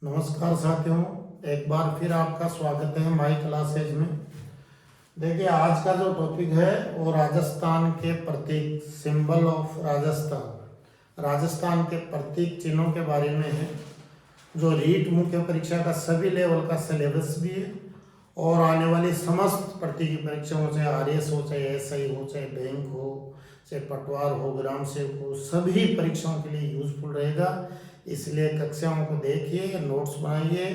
नमस्कार साथियों, एक बार फिर आपका स्वागत है माई क्लासेज में। देखिए, आज का जो टॉपिक है वो राजस्थान के प्रतीक, सिंबल ऑफ राजस्थान, राजस्थान के प्रतीक चिन्हों के बारे में है। जो रीट मुख्य परीक्षा का सभी लेवल का सिलेबस भी है और आने वाली समस्त प्रतीक परीक्षाओं, चाहे RS हो, चाहे SI हो, चाहे बैंक हो, चाहे पटवार हो, ग्राम सेवक हो, सभी परीक्षाओं के लिए यूजफुल रहेगा। इसलिए कक्षाओं को देखिए, नोट्स बनाइए।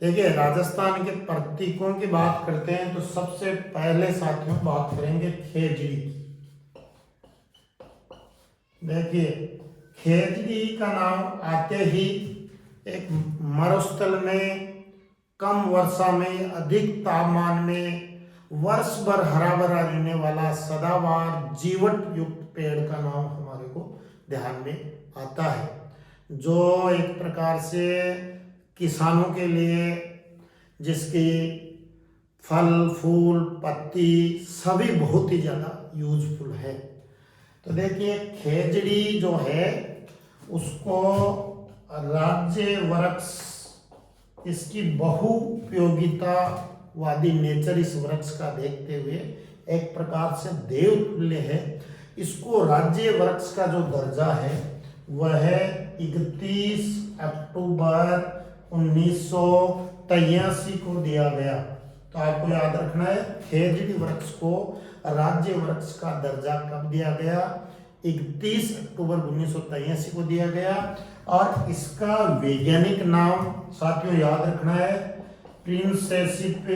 देखिए, राजस्थान के प्रतीकों की बात करते हैं तो सबसे पहले साथियों बात करेंगे खेजड़ी की। देखिए, खेजड़ी का नाम आते ही एक मरुस्थल में, कम वर्षा में, अधिक तापमान में वर्ष भर हरा भरा रहने वाला सदाबहार जीवट युक्त पेड़ का नाम हमारे को ध्यान में आता है, जो एक प्रकार से किसानों के लिए, जिसकी फल फूल पत्ती सभी बहुत ही ज़्यादा यूजफुल है। तो देखिए, खेजड़ी जो है उसको राज्य वृक्ष, इसकी बहुउपयोगितावादी नेचर इस वृक्ष का देखते हुए एक प्रकार से देवतुल्य है। इसको राज्य वृक्ष का जो दर्जा है वह 31 अक्टूबर 1983 को दिया गया। तो आपको याद रखना है, खेजड़ी वृक्ष को राज्य वृक्ष का दर्जा कब दिया गया? 31 अक्टूबर 1983 को दिया गया। और इसका वैज्ञानिक नाम साथियों याद रखना है, प्रिंसेसिप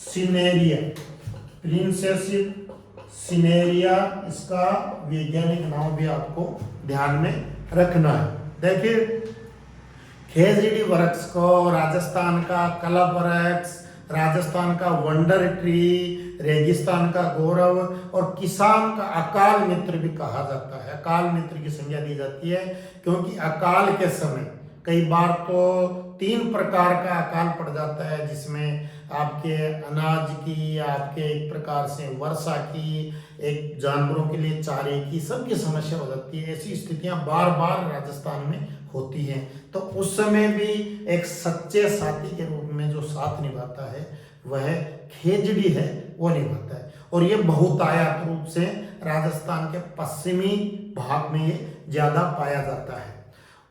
सिनेरिया। प्रिंसेसिप सिनेरिया इसका वैज्ञानिक नाम भी आपको ध्यान में रखना है। देखिए, खेजड़ी वृक्ष को राजस्थान का कला वृक्ष, राजस्थान का वंडर ट्री, रेगिस्तान का गौरव और किसान का अकाल मित्र भी कहा जाता है। अकाल मित्र की संज्ञा दी जाती है क्योंकि अकाल के समय कई बार तो 3 प्रकार का अकाल पड़ जाता है, जिसमें आपके अनाज की, आपके एक प्रकार से वर्षा की, एक जानवरों के लिए चारे की, सबकी समस्या हो जाती है। ऐसी स्थितियां बार बार राजस्थान में होती हैं। तो उस समय भी एक सच्चे साथी के रूप में जो साथ निभाता है वह खेजड़ी है, वो निभाता है। और ये बहुतायत रूप से राजस्थान के पश्चिमी भाग में ये ज्यादा पाया जाता है।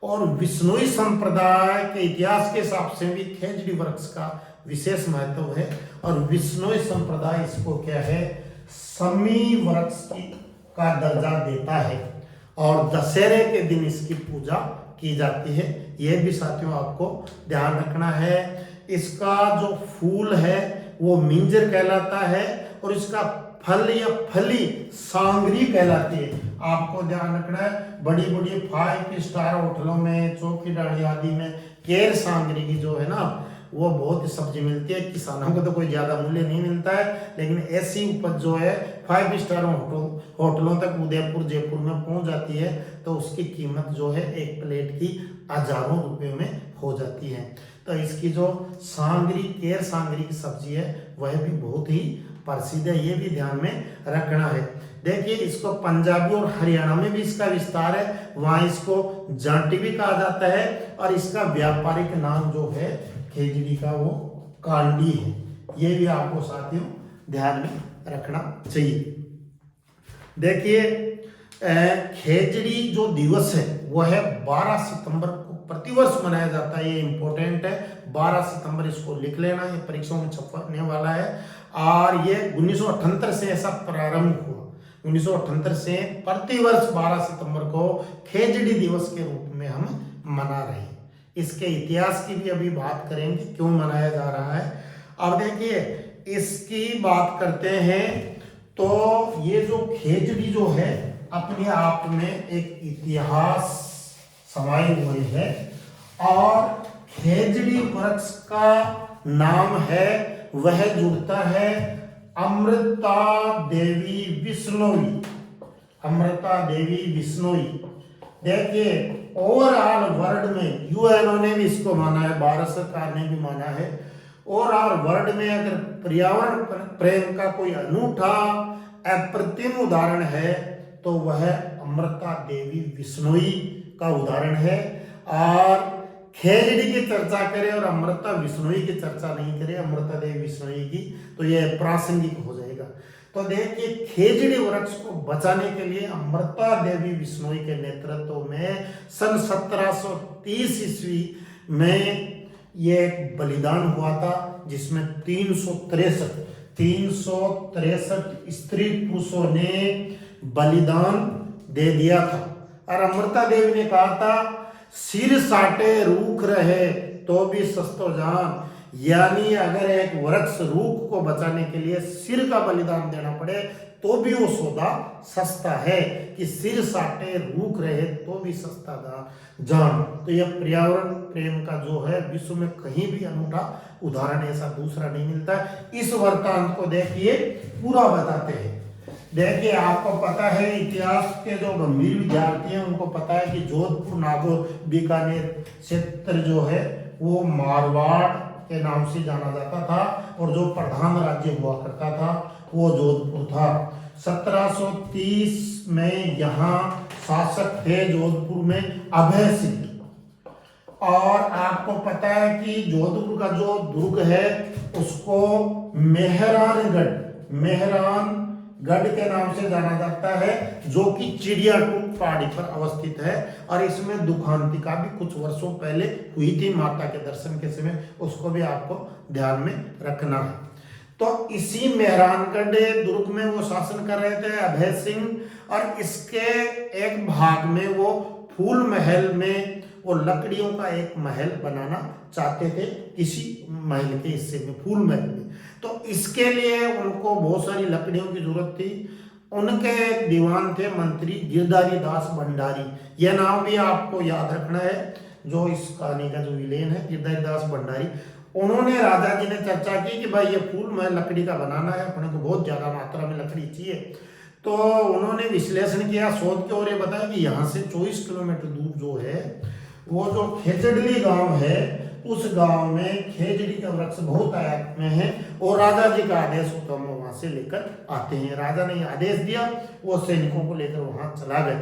और विश्नोई संप्रदाय के इतिहास के हिसाब से भी खेजड़ी वृक्ष का विशेष महत्व है। और विश्नोई संप्रदाय इसको क्या है, समी वृक्ष का दर्जा देता है और दशहरे के दिन इसकी पूजा की जाती है। यह भी साथियों आपको ध्यान रखना है। इसका जो फूल है वो मिंजर कहलाता है और इसका फल या फली सांगरी कहलाती है। आपको ध्यान रखना है, बड़ी बड़ी 5 स्टार होटलों में, चौकी डाणी आदि में केर सांगरी की जो है ना, वो बहुत ही सब्जी मिलती है। किसानों को तो कोई ज़्यादा मूल्य नहीं मिलता है, लेकिन ऐसी उपज जो है 5 स्टार होटलों तक उदयपुर जयपुर में पहुंच जाती है, तो उसकी कीमत जो है एक प्लेट की हजारों रुपए में हो जाती है। तो इसकी जो सांगरी, केर सांगरी की सब्जी है वह भी बहुत ही प्रसिद्ध है, ये भी ध्यान में रखना है। देखिए, इसको पंजाबी और हरियाणा में भी इसका विस्तार है, वहाँ इसको जाटी भी कहा जाता है। और इसका व्यापारिक नाम जो है खेजड़ी का वो कांडी है। ये भी आपको साथियों ध्यान में रखना चाहिए। देखिए, खेजड़ी जो दिवस है वह है 12 सितंबर को प्रतिवर्ष मनाया जाता है। ये इंपॉर्टेंट है, 12 सितंबर इसको लिख लेना, ये परीक्षाओं में छपने वाला है। और ये 1978 से ऐसा प्रारंभ हुआ। 1978 से प्रतिवर्ष 12 सितंबर को खेजड़ी दिवस के रूप में हम मना रहे हैं। इसके इतिहास की भी अभी बात करेंगे, क्यों मनाया जा रहा है। अब देखिए, इसकी बात करते हैं तो ये जो खेजड़ी जो है अपने आप में एक इतिहास समाये हुए है। और खेजड़ी वृक्ष का नाम है वह जुड़ता है अमृता देवी बिश्नोई। अमृता देवी बिश्नोई। देखिए, ओवरऑल वर्ल्ड में यूएनओ ने भी इसको माना है, भारत सरकार ने भी माना है। ओवरऑल वर्ल्ड में अगर पर्यावरण प्रेम का कोई अनूठा अप्रतिम उदाहरण है तो वह अमृता देवी बिश्नोई का उदाहरण है। और खेजड़ी की चर्चा करें और अमृता विश्नोई की चर्चा नहीं करें, अमृता देवी विश्नोई की, तो यह प्रासंगिक हो जाएगा। तो देखिए खेजड़ी वृक्ष को बचाने के लिए अमृता देवी विश्नोई के नेतृत्व में सन 1730 ईस्वी में ये एक बलिदान हुआ था, जिसमें 363 स्त्री पुरुषों ने बलिदान दे दिया था। और अमृता देवी ने कहा था, सिर साटे रूख रहे तो भी सस्तो जान, यानी अगर एक वृक्ष रूख को बचाने के लिए सिर का बलिदान देना पड़े तो भी वो सौदा सस्ता है, कि सिर साटे रूख रहे तो भी सस्ता जान। तो यह पर्यावरण प्रेम का जो है विश्व में कहीं भी अनूठा उदाहरण ऐसा दूसरा नहीं मिलता। इस वृत्तांत को देखिए पूरा बताते हैं। देखिए आपको पता है, इतिहास के जो गंभीर विद्यार्थी हैं उनको पता है कि जोधपुर नागौर बीकानेर क्षेत्र जो है वो मारवाड़ के नाम से जाना जाता था, और जो प्रधान राज्य हुआ करता था वो जोधपुर था। 1730 में यहाँ शासक थे जोधपुर में अभय सिंह, और आपको पता है कि जोधपुर का जो दुर्ग है उसको मेहरानगढ़ के नाम से जाना जाता है, जो कि चिड़ियाटूप पहाड़ी पर अवस्थित है। और इसमें दुखांतिका भी कुछ वर्षों पहले हुई थी माता के दर्शन के समय, उसको भी आपको ध्यान में रखना है। तो इसी मेहरानगढ़ दुर्ग में वो शासन कर रहे थे अभय सिंह, और इसके एक भाग में वो फूल महल में वो लकड़ियों का एक महल बनाना चाहते थे, किसी महल के हिस्से में, फूल महल में। तो इसके लिए उनको बहुत सारी लकड़ियों की जरूरत थी। उनके एक दीवान थे मंत्री गिरधारी दास भंडारी, यह नाम भी आपको याद रखना है, जो इस कहानी का जो विलेन है गिरधारी दास भंडारी। उन्होंने राजा जी ने चर्चा की कि भाई ये फूल महल लकड़ी का बनाना है, अपने को बहुत ज्यादा मात्रा में लकड़ी चाहिए। तो उन्होंने विश्लेषण किया, शोध किया, और ये बताया कि यहाँ से 24 किलोमीटर दूर जो है वो जो खेजड़ी गांव है, उस गांव में खेजड़ी का वृक्ष बहुत आयात में है, और राजा जी का आदेश होता है, वहां से लेकर आते हैं। राजा ने आदेश दिया, वो सैनिकों को लेकर वहां चला गए।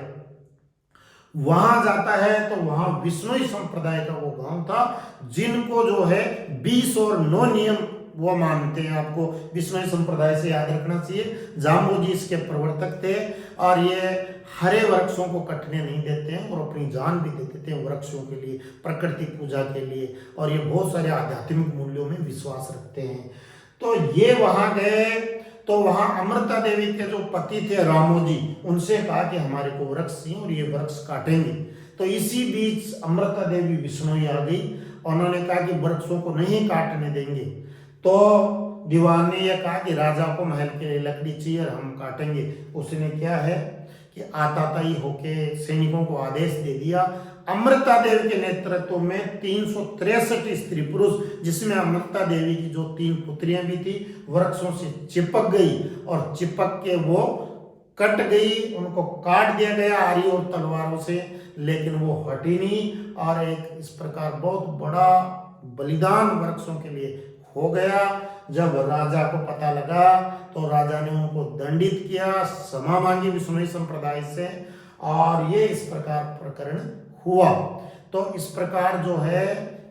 वहां जाता है तो वहां विश्नोई संप्रदाय का वो गांव था, जिनको जो है 20 और 9 नियम वो मानते हैं। आपको विश्नोई संप्रदाय से याद रखना चाहिए। जाम्बू जी इसके प्रवर्तक थे, और ये हरे वृक्षों को कटने नहीं देते हैं, और अपनी जान भी दे देते हैं वृक्षों के लिए, प्रकृति पूजा के लिए, और ये बहुत सारे आध्यात्मिक मूल्यों में विश्वास रखते हैं। तो ये वहां गए, तो वहां अमृता देवी के जो पति थे रामोजी, उनसे कहा कि हमारे को वृक्ष चाहिए और ये वृक्ष काटेंगे। तो इसी बीच अमृता देवी विश्नोई आ गई, उन्होंने कहा कि वृक्षों को नहीं काटने देंगे। तो दीवान ने यह कहा कि राजा को महल के लिए लकड़ी चाहिए और हम काटेंगे। उसने क्या है कि आताताई होके सैनिकों को आदेश दे दिया। अमृता देवी के नेतृत्व में 363 स्त्री पुरुष, जिसमें अमृता देवी की जो 3 पुत्रियां भी थी, वृक्षों से चिपक गई, और चिपक के वो कट गई, उनको काट दिया गया आरी और तलवारों से, लेकिन वो हटी नहीं। और एक इस प्रकार बहुत बड़ा बलिदान वृक्षों के लिए हो गया। जब राजा को पता लगा तो राजा ने उनको दंडित किया, क्षमा मांगी विश्नोई संप्रदाय से, और ये इस प्रकार प्रकरण हुआ। तो इस प्रकार जो है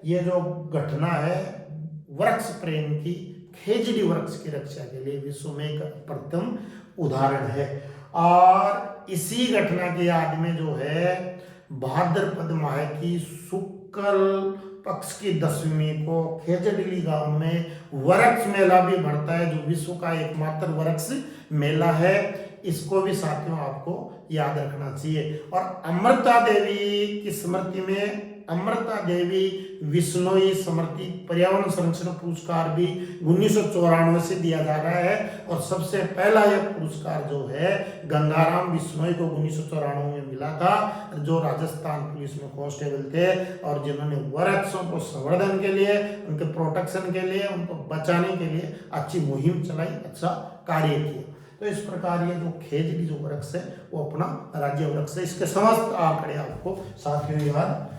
ये जो घटना है वृक्ष प्रेम की, खेजड़ी वृक्ष की रक्षा के लिए विश्व में एक प्रथम उदाहरण है। और इसी घटना की याद में जो है भाद्रपद माह की शुक्ल पक्ष की 10वीं को खेजड़ी गांव में वृक्ष मेला भी बढ़ता है, जो विश्व का एकमात्र वृक्ष मेला है। इसको भी साथियों आपको याद रखना चाहिए। और अमृता देवी की स्मृति में अमृता देवी विश्नोई स्मृति पर्यावरण संरक्षण पुरस्कार भी 1994 से दिया जा रहा है। और सबसे पहला यह पुरस्कार जो है गंगाराम विश्नोई को 1994 में मिला था, जो राजस्थान पुलिस में कांस्टेबल थे, और जिन्होंने वृक्षों को संवर्धन के लिए, उनके प्रोटेक्शन के लिए, उनको बचाने के लिए अच्छी मुहिम चलाई, अच्छा कार्य किया। तो इस प्रकार ये जो खेजड़ी जो वृक्ष है वो अपना राज्य वृक्ष है। इसके समस्त आंकड़े आपको साथियों याद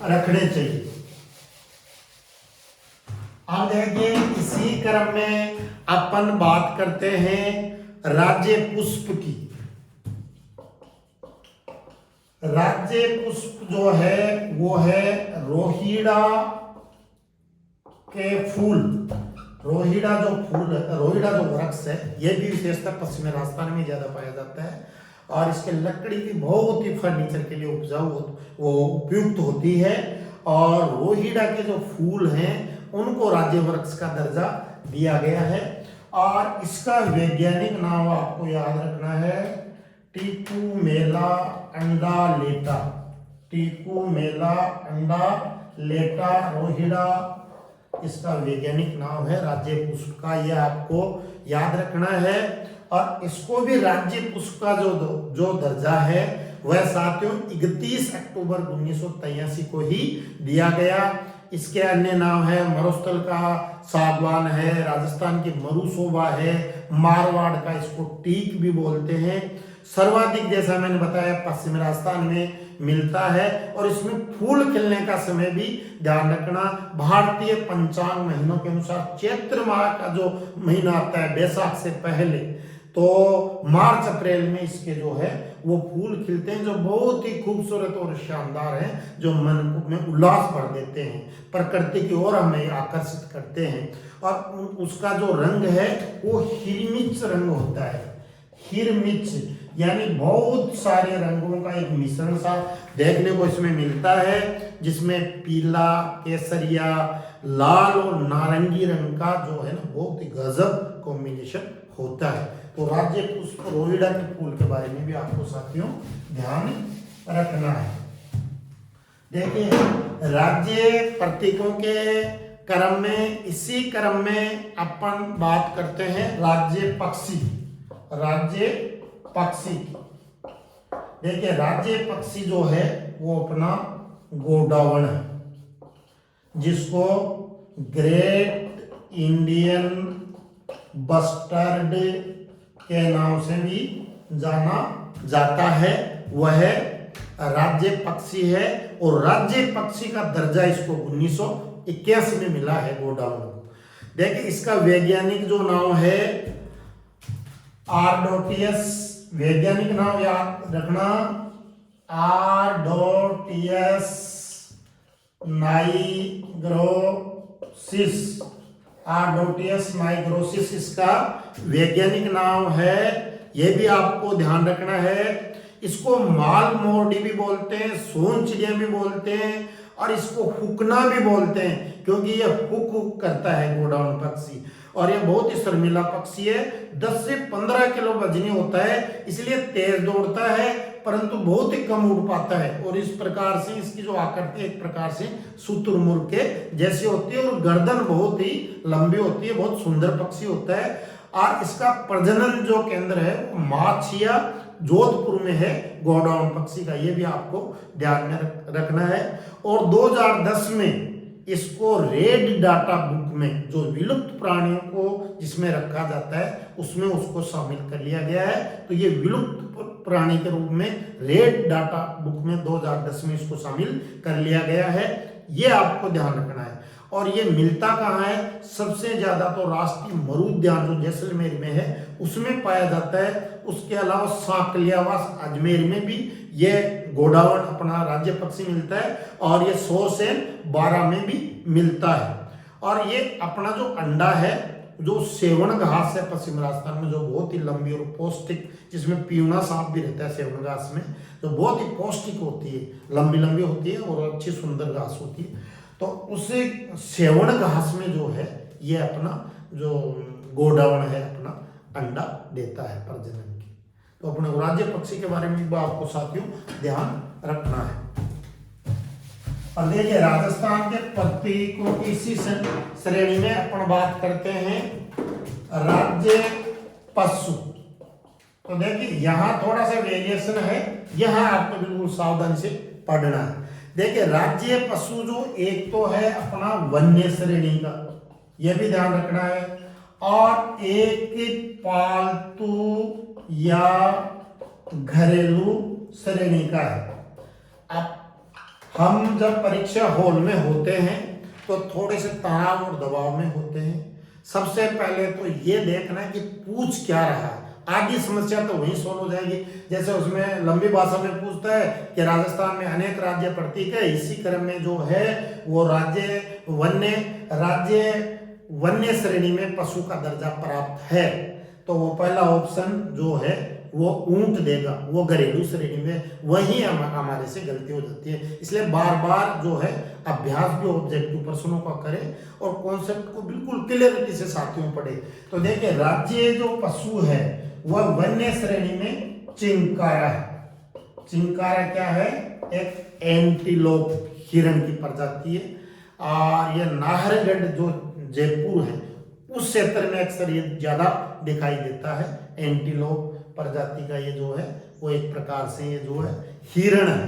रखने चाहिए। अब देखिए इसी क्रम में अपन बात करते हैं राज्य पुष्प की। राज्य पुष्प जो है वो है रोहिड़ा के फूल। रोहिड़ा जो फूल, रोहिड़ा जो वृक्ष है, यह भी विशेषतः पश्चिमी राजस्थान में ज्यादा पाया जाता है और इसके लकड़ी भी बहुत ही फर्नीचर के लिए उपजाऊ वो उपयुक्त होती है। और रोहिड़ा के जो फूल हैं उनको राज्य वृक्ष का दर्जा दिया गया है। और इसका वैज्ञानिक नाम आपको याद रखना है, टिकुमेला अंडालेटा। टिकुमेला अंडालेटा रोहिड़ा इसका वैज्ञानिक नाम है राज्य पुष्प का, यह आपको याद रखना है। और इसको भी राज्य पुष्प का जो दर्जा है वह साथियों 31 अक्टूबर 1983 को ही दिया गया। इसके अन्य नाम है मरुस्थल का सागवान है, राजस्थान की मरुशोभा है, मारवाड़ का इसको टीक भी बोलते हैं। सर्वाधिक जैसा मैंने बताया पश्चिमी राजस्थान में मिलता है। और इसमें फूल खिलने का समय भी ध्यान रखना, भारतीय पंचांग महीनों के अनुसार चैत्र माह का जो महीना आता है बैसाख से पहले, तो मार्च अप्रैल में इसके जो है वो फूल खिलते हैं, जो बहुत ही खूबसूरत और शानदार हैं, जो मन में उल्लास भर देते हैं, प्रकृति की ओर हमें आकर्षित करते हैं। और उसका जो रंग है वो हिरमिच रंग होता है। हिरमिच यानी बहुत सारे रंगों का एक मिश्रण सा देखने को इसमें मिलता है, जिसमें पीला, केसरिया, लाल और नारंगी रंग का जो है ना बहुत ही गजब कॉम्बिनेशन होता है। तो राज्य पुष्प रोहिड़ा के फूल के बारे में भी आपको साथियों ध्यान रखना है। देखिए राज्य प्रतीकों के क्रम में, इसी क्रम में अपन बात करते हैं राज्य पक्षी। राज्य पक्षी, देखिए राज्य पक्षी जो है वो अपना गोडावण है, जिसको ग्रेट इंडियन बस्टर्ड के नाम से भी जाना जाता है। वह राज्य पक्षी है और राज्य पक्षी का दर्जा इसको 1981 में मिला है गोडावण को। देखिए इसका वैज्ञानिक जो नाम है आर्डोटियस, वैज्ञानिक नाम याद रखना आर्डोटियस नाइग्रोसिस। आर्डोटियस नाइग्रोसिस इसका वैज्ञानिक नाम है, यह भी आपको ध्यान रखना है। इसको माल मोरडी भी बोलते हैं, सोन चिड़िया भी बोलते हैं और इसको हुकना भी बोलते हैं, क्योंकि यह हुक हुक करता है गोडावण पक्षी। और यह बहुत ही शर्मीला पक्षी है, 10 से 15 किलो वजनी होता है, इसलिए तेज दौड़ता है परंतु बहुत ही कम उड़ पाता है। और इस प्रकार से इसकी जो आकृति एक प्रकार से शुतुरमुर्ग के जैसी होती है और गर्दन बहुत ही लंबी होती है, बहुत सुंदर पक्षी होता है। और इसका प्रजनन जो केंद्र है माछिया जोधपुर में है गोडावण पक्षी का, ये भी आपको ध्यान में रखना है। और 2010 में इसको रेड डाटा बुक में, जो विलुप्त प्राणियों को जिसमें रखा जाता है उसमें उसको शामिल कर लिया गया है। तो ये विलुप्त प्राणी के रूप में रेड डाटा बुक में 2010 में इसको शामिल कर लिया गया है, ये आपको ध्यान रखना है। और ये मिलता कहाँ है? सबसे ज्यादा तो राष्ट्रीय मरुद्यान जो जैसलमेर में है उसमें पाया जाता है। उसके अलावा साकलियावास अजमेर में भी ये गोडावण अपना राज्य पक्षी मिलता है और ये 100 से 12 में भी मिलता है। और ये अपना जो अंडा है, जो सेवन घास है पश्चिम राजस्थान में, जो बहुत ही लंबी और पौष्टिक, जिसमें पीवना सांप भी रहता है सेवन घास में, जो बहुत ही पौष्टिक होती है, लंबी लंबी होती है और अच्छी सुंदर घास होती है। तो उसे सेवन घास में जो है ये अपना जो गोडावण है अपना अंडा देता है प्रजनन की। तो अपने राज्य पक्षी के बारे में भी आपको साथियों ध्यान रखना है। और देखिए राजस्थान के प्रतीकों की इसी श्रेणी में अपन बात करते हैं राज्य पशु। तो देखिए यहाँ थोड़ा सा वेरिएशन है, यहाँ आपको बिल्कुल सावधानी से पढ़ना है। देखिए राज्य पशु जो एक तो है अपना वन्य श्रेणी का, यह भी ध्यान रखना है, और एक पालतू या घरेलू श्रेणी का है। अब हम जब परीक्षा हॉल में होते हैं तो थोड़े से तनाव और दबाव में होते हैं। सबसे पहले तो ये देखना है कि पूछ क्या रहा है, आधी समस्या तो वहीं सोल्व हो जाएगी। जैसे उसमें लंबी भाषा में पूछता है कि राजस्थान में अनेक राज्य प्रतीक है, इसी क्रम में जो है वो राज्य वन्य श्रेणी में पशु का दर्जा प्राप्त है, तो वो पहला ऑप्शन जो है वो ऊंट देगा, वो घरेलू श्रेणी में। वही हमारे से गलती हो जाती है, इसलिए बार बार जो है अभ्यास भी ऑब्जेक्टिव प्रश्नों का करें और कॉन्सेप्ट को बिल्कुल क्लियरिटी से साथियों पढ़े। तो देखिए राज्य जो पशु है वह वन्य श्रेणी में चिंकारा है। चिंकारा क्या है? एक एंटीलोप हिरण की प्रजाति है, और ये नाहरगढ़ जो जयपुर है उस क्षेत्र में अक्सर ये ज्यादा दिखाई देता है। एंटीलोप प्रजाति का ये जो है वो एक प्रकार से ये जो है हिरण है।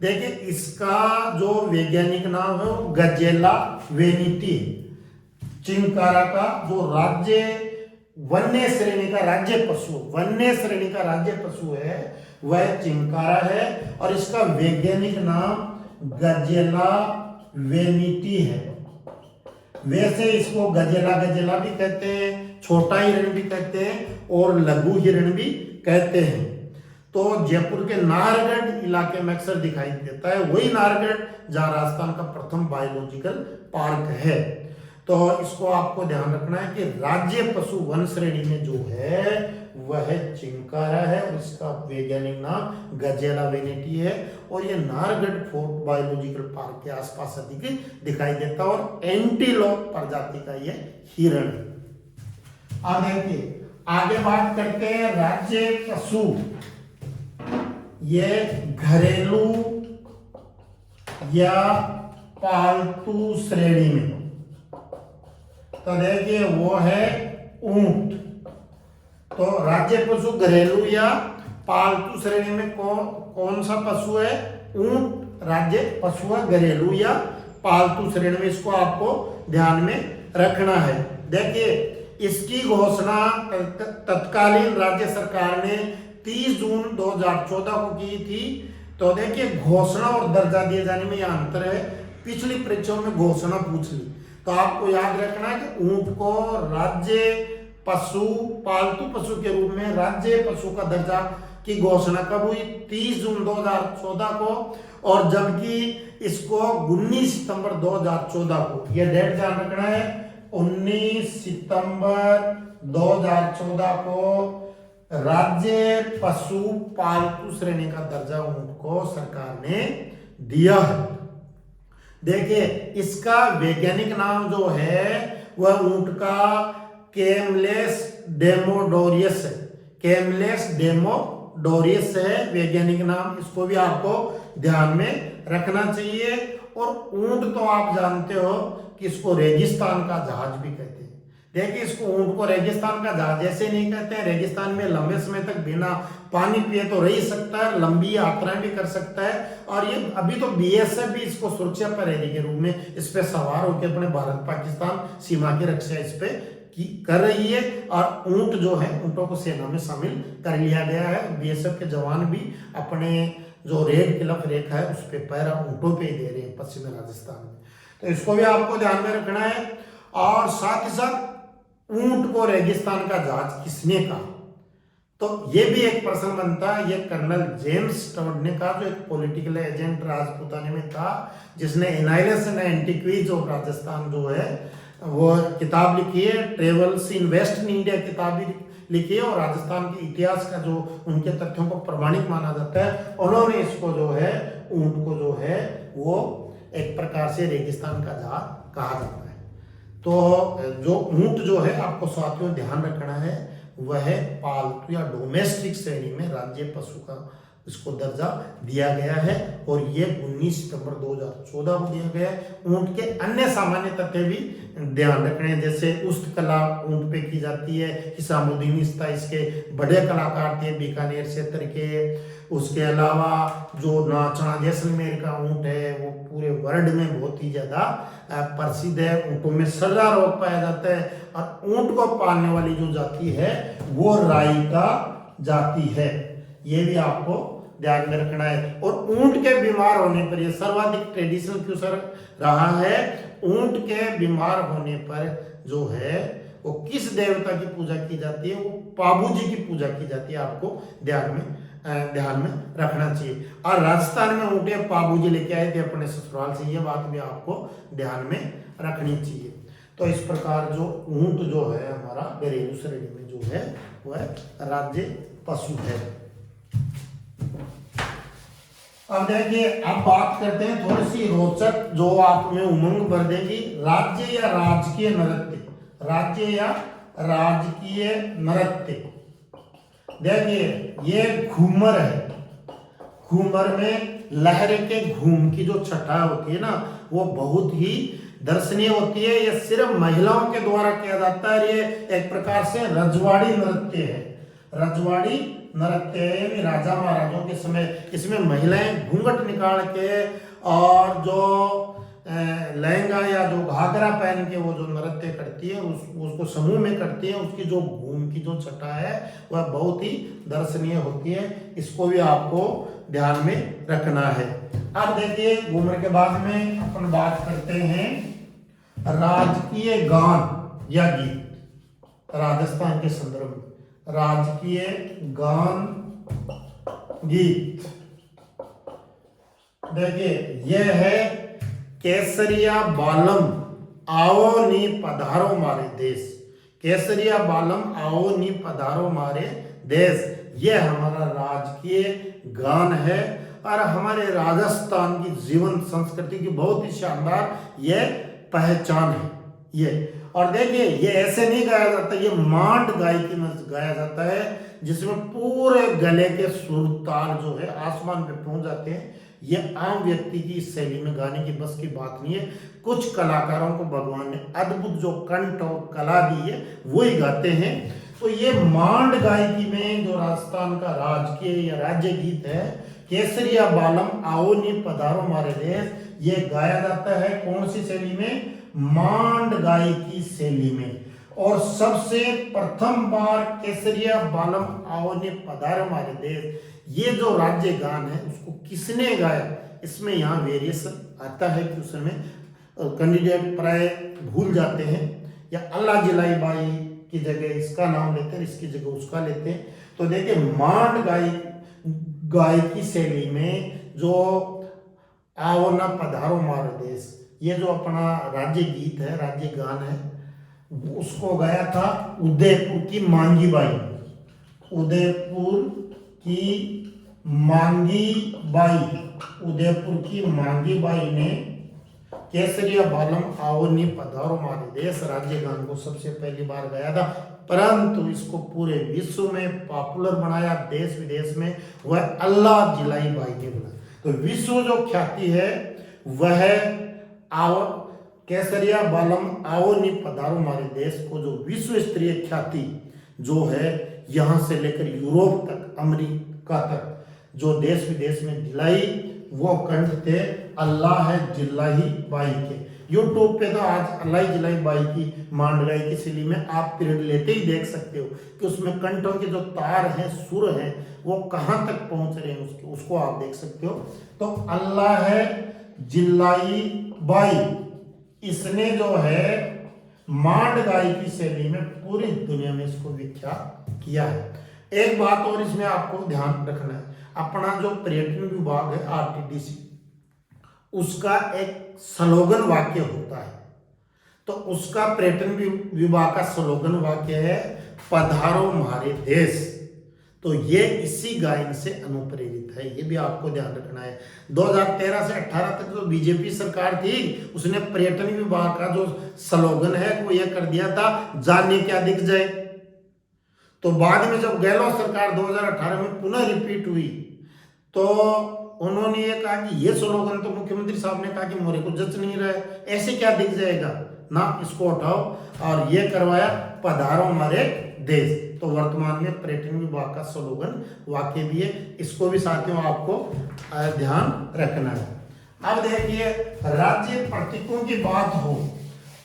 देखिए इसका जो वैज्ञानिक नाम है वो गजेला वेनिटी। चिंकारा का जो राज्य वन्य श्रेणी का राज्य पशु है वह चिंकारा है, और इसका वैज्ञानिक नाम गजेला वेनिटी है। वैसे इसको गजेला भी कहते हैं, छोटा हिरण भी कहते हैं और लघु हिरण भी कहते हैं। तो जयपुर के नाहरगढ़ इलाके में अक्सर दिखाई देता है, वही नाहरगढ़ जहां राजस्थान का प्रथम बायोलॉजिकल पार्क है। तो इसको आपको ध्यान रखना है कि राज्य पशु वन श्रेणी में जो है वह चिंकारा है, और इसका वैज्ञानिक नाम गजेला वेनिटी है, और ये नाहरगढ़ फोर्ट बायोलॉजिकल पार्क के आसपास अधिक दिखाई देता है, और एंटीलोप प्रजाति का ये हिरण है। आगे बात करते हैं राज्य पशु, ये घरेलू या पालतू श्रेणी में। तो देखिए वो है ऊंट। तो राज्य पशु घरेलू या पालतू श्रेणी में कौन सा पशु है? ऊंट राज्य पशु है, घरेलू या पालतू श्रेणी में, इसको आपको ध्यान में रखना है। देखिए इसकी घोषणा तत्कालीन राज्य सरकार ने 30 जून 2014 को की थी। तो देखिए घोषणा और दर्जा दिए जाने में यह अंतर है। पिछली परीक्षाओं में घोषणा पूछ ली, तो आपको याद रखना है कि ऊंट को राज्य पशु पालतू पशु के रूप में राज्य पशु का दर्जा की घोषणा कब हुई? 30 जून 2014 को, और जबकि इसको 19 सितंबर 2014 को, यह डेट ध्यान रखना है, 19 सितंबर 2014 को राज्य पशु पालतू श्रेणी का दर्जा ऊंट को सरकार ने दिया है। देखिए इसका वैज्ञानिक नाम जो है वह ऊंट का कैमलेस डेमोडोरियस है। कैमलेस डेमोडोरियस है वैज्ञानिक नाम, इसको भी आपको ध्यान में रखना चाहिए। और ऊंट तो आप जानते हो कि इसको रेगिस्तान का जहाज भी कहते हैं। देखिए इसको ऊंट को रेगिस्तान का जहाज ऐसे नहीं कहते हैं, रेगिस्तान में लंबे समय तक बिना पानी पिए तो रह सकता है, लंबी यात्राएं भी कर सकता है, और ये अभी तो बीएसएफ भी इसको सुरक्षा प्रहरी के रूप में इस पे सवार होकर अपने भारत पाकिस्तान सीमा की रक्षा इस पे कर रही है। और ऊंट जो है ऊंटों को सेना में शामिल कर लिया गया है। बीएसएफ के जवान भी अपने जो रेड खिलाफ रेखा है उस पे पैरा ऊंटों पे ही दे रहे हैं पश्चिमी राजस्थान में। तो इसको भी आपको ध्यान में रखना है। और साथ ही साथ ऊंट को रेगिस्तान का जहाज किसने कहा? तो ये भी एक प्रश्न बनता है। ये कर्नल जेम्स टॉड ने कहा, जो एक पॉलिटिकल एजेंट राजपूताने में था, जिसने एनाइलेशन एंटिक्वीज ऑफ राजस्थान जो है वो किताब लिखी है, travels in west in India किताब भी लिखी है, और राजस्थान के इतिहास का जो उनके तथ्यों को प्रमाणिक माना जाता है। उन्होंने इसको जो है ऊंट को जो है वो एक प्रकार से रेगिस्तान का जहाज कहा जाता है। तो जो ऊंट जो है आपको साथियों ध्यान रखना है वह पालतू या डोमेस्टिक श्रेणी में राज्य पशु का इसको दर्जा दिया गया है, और ये 19 सितंबर 2014 को दिया गया है। ऊंट के अन्य सामान्य तथ्य भी ध्यान रखने हैं, जैसे उस्त कला ऊंट पे की जाती है, हिसामुद्दीन इसके बड़े कलाकार थे बीकानेर क्षेत्र के। उसके अलावा जो नाचना जैसलमेर का ऊंट है वो पूरे वर्ल्ड में बहुत ही ज्यादा प्रसिद्ध है। ऊंटों में सर्रा रोग पाया जाता है, और ऊंट को पालने वाली जो जाति है वो राईका जाति है। ये भी आपको ध्यान में रखना है। और ऊंट के बीमार होने पर, यह सर्वाधिक ट्रेडिशनल क्यों सर रहा है, ऊंट के बीमार होने पर जो है वो किस देवता की पूजा की जाती है, वो पाबू जी की पूजा की जाती है, आपको ध्यान में रखना चाहिए। और राजस्थान में ऊँटे पाबू जी लेके आए थे अपने ससुराल से, ये बात भी आपको ध्यान में रखनी चाहिए। तो इस प्रकार जो ऊँट जो है हमारा घरेलू श्रेणी में जो है वह राज्य पशु है। अब देखिए, अब बात करते हैं थोड़ी सी रोचक जो आप में उमंग भर देगी, राज्य या राजकीय नृत्य। राज्य या राजकीय नृत्य, देखिए ये घूमर है। घूमर में लहर के घूम की जो छटा होती है ना, वो बहुत ही दर्शनीय होती है। ये सिर्फ महिलाओं के द्वारा किया जाता है। ये एक प्रकार से रजवाड़ी नृत्य है। रजवाड़ी नृत्य है, राजा महाराजों के समय इसमें महिलाएं घूंघट निकाल के और जो लहंगा या जो घाघरा पहन के वो जो नृत्य करती है, उसको समूह में करती है। उसकी जो घूम की जो छटा है वह बहुत ही दर्शनीय होती है। इसको भी आपको ध्यान में रखना है। अब देखिए, घूमर के बाद में अपन बात करते हैं राजकीय गान या गीत। राजस्थान के संदर्भ में राजकीय गान गीत, देखिए यह है केसरिया बालम आओ नी पधारो मारे देश। केसरिया बालम आओ नी पधारो मारे देश, यह हमारा राजकीय गान है और हमारे राजस्थान की जीवन संस्कृति की बहुत ही शानदार यह पहचान है ये। और देखिए, ये ऐसे नहीं गाया जाता, ये मांड गायकी में गाया जाता है, जिसमें पूरे गले के सुर ताल जो है आसमान पे पहुंच जाते हैं। ये आम व्यक्ति की शैली में गाने की बस की बात नहीं है। कुछ कलाकारों को भगवान ने अद्भुत जो कंठ और कला दी है वो ही गाते हैं। तो ये मांड गायकी में जो राजस्थान का राजकीय या राज्य गीत है, केसरिया बालम आओ नी पधारो मारे देश, ये गाया जाता है कौन सी शैली में? मांड गायकी शैली में। और सबसे प्रथम बार केसरिया बालम आओ नी पधारो मारे देश, ये जो राज्य गान है उसको किसने गाया? इसमें यहाँ वेरिएशन आता है कि उसमें कैंडिडेट प्राय भूल जाते हैं, या अल्लाह जिलाई बाई की जगह इसका नाम लेते हैं, इसकी जगह उसका लेते हैं। तो देखिए, मांड गायकी शैली में जो आओ ना पधारो मारो देश, ये जो अपना राज्य गीत है, राज्य गान है, उसको गाया था उदयपुर की मांगी बाई। उदयपुर की मांगी बाई, उदयपुर की मांगी बाई ने केसरिया बालम आओ नी पधारो मारे देश राज्य गान को सबसे पहली बार गाया था। परंतु इसको पूरे विश्व में पॉपुलर बनाया, देश विदेश में, वह अल्लाह जिलाई बाई ने बना। तो विश्व जो ख्याति है वह आओ केसरिया बालम आओ नी पधारो मारे देश को जो विश्व स्तरीय ख्याति जो है, यहाँ से लेकर यूरोप तक, अमेरिका तक जो देश विदेश में दिलाई, वो कंठ थे अल्लाह जिलाई बाई के। यूट्यूब पे तो आज अल्लाह जिलाई बाई की मांड गायकी शैली में आप पीरियड लेते ही देख सकते हो कि उसमें कंठों के जो तार हैं, सुर हैं, वो कहाँ तक पहुंच रहे हैं, उसको आप देख सकते हो। तो अल्लाह जिलाई बाई, इसने जो है मांड गायकी शैली में पूरी दुनिया में इसको विख्यात किया है। एक बात और इसमें आपको ध्यान रखना है, अपना जो पर्यटन विभाग है आरटीडीसी, उसका एक स्लोगन वाक्य होता है। तो उसका पर्यटन विभाग का स्लोगन वाक्य है पधारो हमारे देश। तो ये इसी गायन से अनुप्रेरित है, ये भी आपको ध्यान रखना है। 2013 से 18 तक जो बीजेपी सरकार थी, उसने पर्यटन विभाग का जो स्लोगन है वो ये कर दिया था, जाने क्या दिख जाए। तो बाद में जब गहलोत सरकार 2018 में पुनः रिपीट हुई, तो उन्होंने ये कहा कि ये स्लोगन तो मुख्यमंत्री साहब ने कहा कि मोरे को जच नहीं रहा है, ऐसे क्या दिख जाएगा ना, इसको उठाओ, और ये करवाया पधारो हमारे देश। तो वर्तमान में पर्यटन विभाग का स्लोगन वाक्य भी है, इसको भी साथियों आपको ध्यान रखना है। अब देखिए, राज्य प्रतीकों की बात हो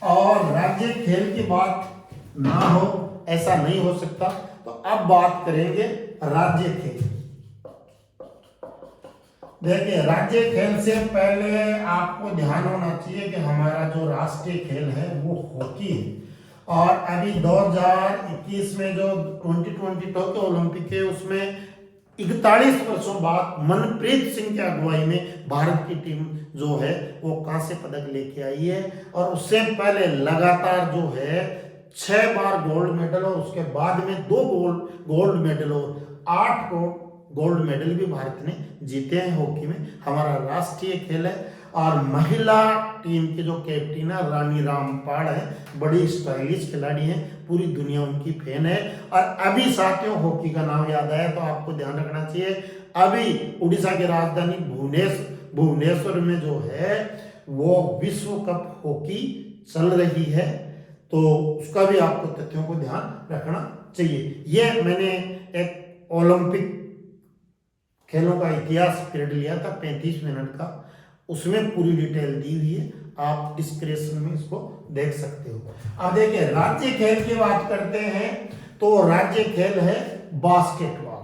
और राज्य खेल की बात ना हो, ऐसा नहीं हो सकता। तो अब बात करेंगे राज्य खेल। देखिए, राज्य खेल से पहले आपको ध्यान होना चाहिए कि हमारा जो राष्ट्रीय खेल है वो हॉकी है। और अभी 2021 में जो 2020 टोक्यो ओलंपिक है उसमें 41 वर्षों बाद मनप्रीत सिंह की अगुवाई में भारत की टीम जो है वो कांस्य पदक लेके आई है। और उससे पहले लगातार जो है 6 बार गोल्ड मेडल और उसके बाद में 2 गोल्ड मेडल और 8 गोल्ड मेडल भी भारत ने जीते हैं हॉकी में। हमारा राष्ट्रीय खेल है। और महिला टीम के जो कैप्टन है रानी रामपाल है, बड़ी स्टाइलिश खिलाड़ी है, पूरी दुनिया उनकी फैन है। और अभी साथियों हॉकी का नाम याद आया तो आपको ध्यान रखना चाहिए, अभी उड़ीसा की राजधानी भुवनेश्वर में जो है वो विश्व कप हॉकी चल रही है, तो उसका भी आपको तथ्यों को ध्यान रखना चाहिए। ये मैंने एक ओलंपिक खेलों का इतिहास पीरियड लिया था 35 मिनट का, उसमें पूरी डिटेल दी हुई है, आप डिस्क्रिप्शन में इसको देख सकते हो। अब देखिए राज्य खेल की बात करते हैं तो राज्य खेल है बास्केटबॉल।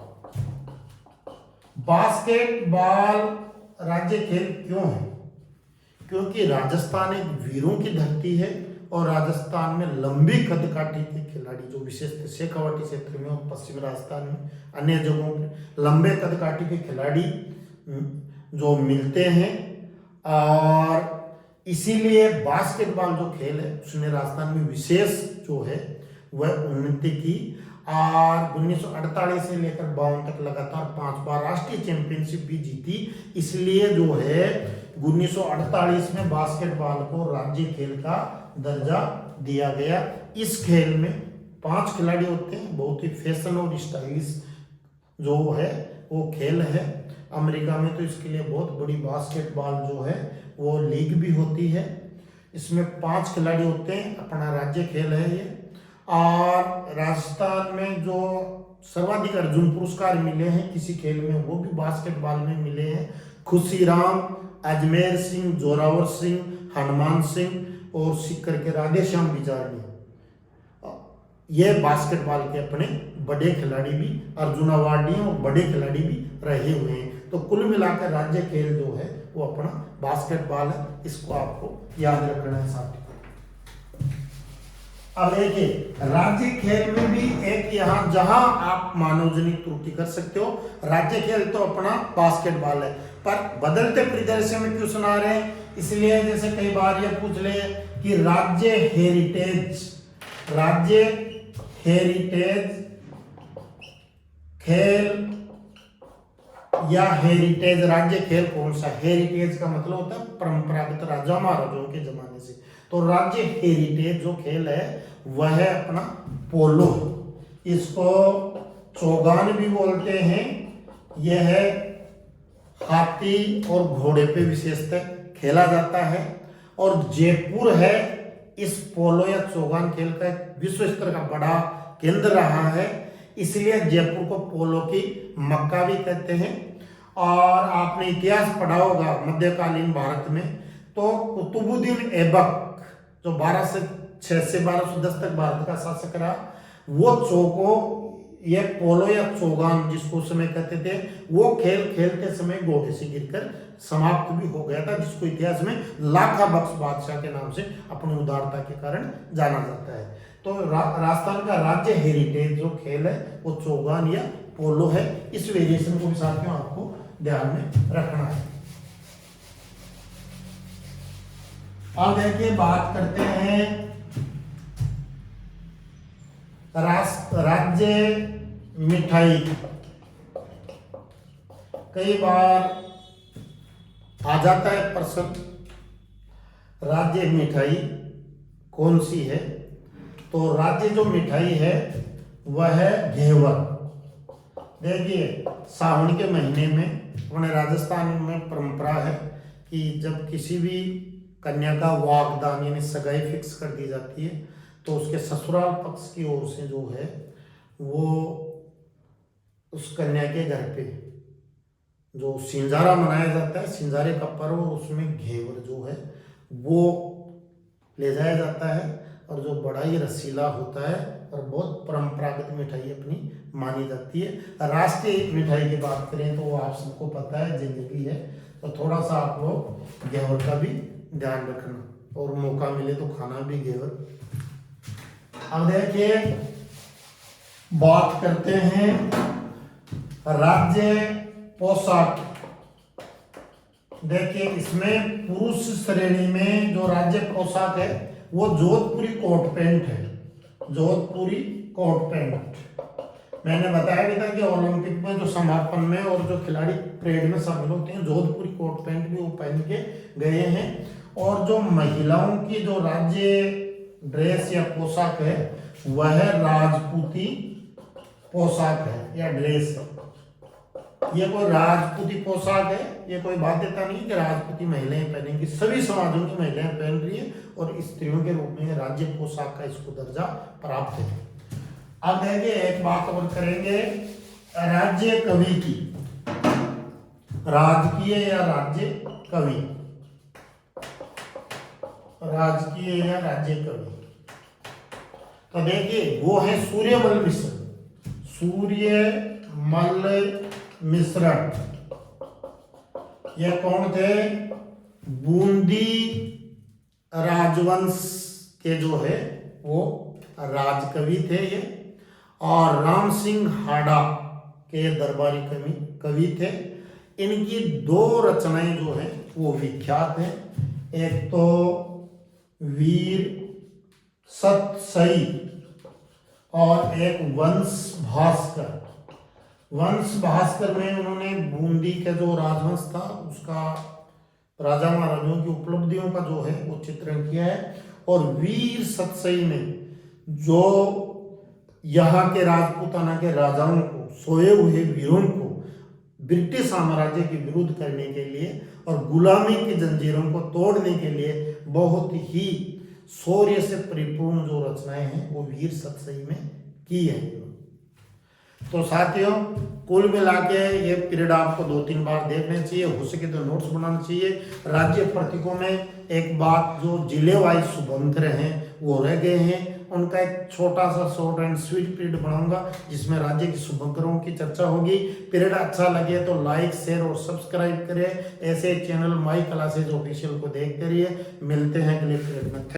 बास्केटबॉल राज्य खेल क्यों है? क्योंकि राजस्थान एक वीरों की धरती है और राजस्थान में लंबी कदकाठी के खिलाड़ी जो विशेषतः शेखावाटी क्षेत्र में और पश्चिमी राजस्थान में अन्य जगहों पर लंबे कदकाठी के खिलाड़ी जो मिलते हैं, और इसीलिए बास्केटबॉल जो खेल है उसने राजस्थान में विशेष जो है वह उन्नति की। और 1948 से लेकर 52 तक लगातार 5 बार राष्ट्रीय चैंपियनशिप भी जीती। इसलिए जो है 1948 में बास्केटबॉल को राज्य खेल का दर्जा दिया गया। इस खेल में 5 खिलाड़ी होते हैं, बहुत ही फैशन और स्टाइलिश जो है वो खेल है। अमेरिका में तो इसके लिए बहुत बड़ी बास्केटबॉल जो है वो लीग भी होती है। इसमें 5 खिलाड़ी होते हैं, अपना राज्य खेल है ये। और राजस्थान में जो सर्वाधिक अर्जुन पुरस्कार मिले हैं किसी खेल में वो भी बास्केटबॉल में मिले हैं। खुशीराम, अजमेर सिंह, जोरावर सिंह, हनुमान सिंह और सिक्कर के राधेश्याम बिजारनी, ये बास्केटबॉल के अपने बड़े खिलाड़ी भी अर्जुन अवार्डी और बड़े खिलाड़ी भी रहे हुए हैं। तो कुल मिलाकर राज्य खेल जो है वो अपना बास्केटबॉल है, इसको आपको याद रखना है साथियों। अब देखिए राज्य खेल में भी एक यहाँ जहां आप मानव जनित त्रुटि कर सकते हो, राज्य खेल तो अपना बास्केटबॉल है, पर बदलते परिदृश्य में क्यों सुना रहे हैं, इसलिए जैसे कई बार ये पूछ ले कि राज्य हेरिटेज खेल या हेरिटेज राज्य खेल कौन सा? हेरिटेज का मतलब होता है परंपरागत राजा महाराजाओं के जमाने से। तो राज्य हेरिटेज जो खेल है वह है अपना पोलो, इसको चौगान भी बोलते हैं। यह है हाथी और घोड़े पे विशेषतः खेला जाता है। और जयपुर है इस पोलो या चौगान खेल का विश्व स्तर का बड़ा केंद्र रहा है, इसलिए जयपुर को पोलो की मक्का भी कहते हैं। और आपने इतिहास पढ़ा होगा मध्यकालीन भारत में, तो कुतुबुद्दीन ऐबक जो 1206 से 1210 तक भारत का शासक रहा, वो चौको ये पोलो या चौगान जिसको उस समय कहते थे, वो खेल खेलते समय घोड़े से गिरकर समाप्त भी हो गया था, जिसको इतिहास में लाखा बख्श बादशाह के नाम से अपनी उदारता के कारण जाना जाता है। तो राजस्थान का राज्य हेरिटेज जो खेल है वो चौगान या पोलो है। इस वेरिएशन को भी साथियों आपको ध्यान में रखना है। अब देखिए बात करते हैं राज्य मिठाई। कई बार आ जाता है प्रश्न, राज्य मिठाई कौन सी है? तो राज्य जो मिठाई है वह है घेवर। देखिए सावन के महीने में अपने राजस्थान में परंपरा है कि जब किसी भी कन्या का वागदान यानी सगाई फिक्स कर दी जाती है तो उसके ससुराल पक्ष की ओर से जो है वो उस कन्या के घर पे जो सिंजारा मनाया जाता है, सिंजारे का पर्व, उसमें घेवर जो है वो ले जाया जाता है और जो बड़ा ही रसीला होता है और बहुत परंपरागत मिठाई अपनी मानी जाती है। राष्ट्रीय मिठाई की बात करें तो वो आप सबको पता है जलेबी है, तो थोड़ा सा आप लोग घेवर का भी ध्यान रखना और मौका मिले तो खाना भी घेवर। अब देखिए बात करते हैं राज्य पोशाक। देखिए इसमें पुरुष श्रेणी में जो राज्य पोशाक है वो जोधपुरी कोट पैंट है। जोधपुरी कोट पैंट मैंने बताया भी था कि ओलंपिक में जो समापन में और जो खिलाड़ी परेड में शामिल होते हैं जोधपुरी कोट पैंट भी वो पहन के गए हैं। और जो महिलाओं की जो राज्य ड्रेस या पोशाक है वह राजपूती पोशाक है या ड्रेस है। ये कोई राजपूती पोशाक है, ये कोई बाध्यता नहीं कि राजपूती महिलाएं पहनेंगी, सभी समाजों की महिलाएं पहन रही है और स्त्रियों के रूप में राज्य पोशाक का इसको दर्जा प्राप्त है। अब देखिए एक बात और करेंगे राज्य कवि की, राजकीय या राज्य कवि, राजकीय या राज्य कवि। तो देखिए वो है सूर्यमल मिश्र, सूर्यमल मिश्र। ये कौन थे? बूंदी राजवंश के जो है वो राजकवि थे ये, और राम सिंह हाड़ा के दरबारी कवि थे। इनकी दो रचनाएं जो है वो विख्यात हैं। एक तो वीर सतसई और एक वंश भास्कर। वंश भास्कर में उन्होंने बूंदी का जो राजवंश था उसका राजा महाराजाओं की उपलब्धियों का जो है वो चित्रण किया है। और वीर सतसई में जो यहाँ के राजपूताना के राजाओं को, सोए हुए वीरों को ब्रिटिश साम्राज्य के विरुद्ध करने के लिए और गुलामी की जंजीरों को तोड़ने के लिए बहुत ही शौर्य से परिपूर्ण जो रचनाएं हैं वो वीर सतसई में की है। तो साथियों कुल मिला के ये पीरियड आपको 2-3 बार देखने चाहिए, हो सके तो नोट्स बनाना चाहिए। राज्य प्रतीकों में एक बात जो जिले वाइज शुभंकर हैं वो रह गए हैं, उनका एक छोटा सा शॉर्ट एंड स्वीट पीरियड बनाऊंगा जिसमें राज्य के शुभंकरों की चर्चा होगी। पीरियड अच्छा लगे तो लाइक शेयर और सब्सक्राइब करें। ऐसे चैनल माई क्लासेज ऑफिशियल को देख करिए। मिलते हैं अगले पीरियड में।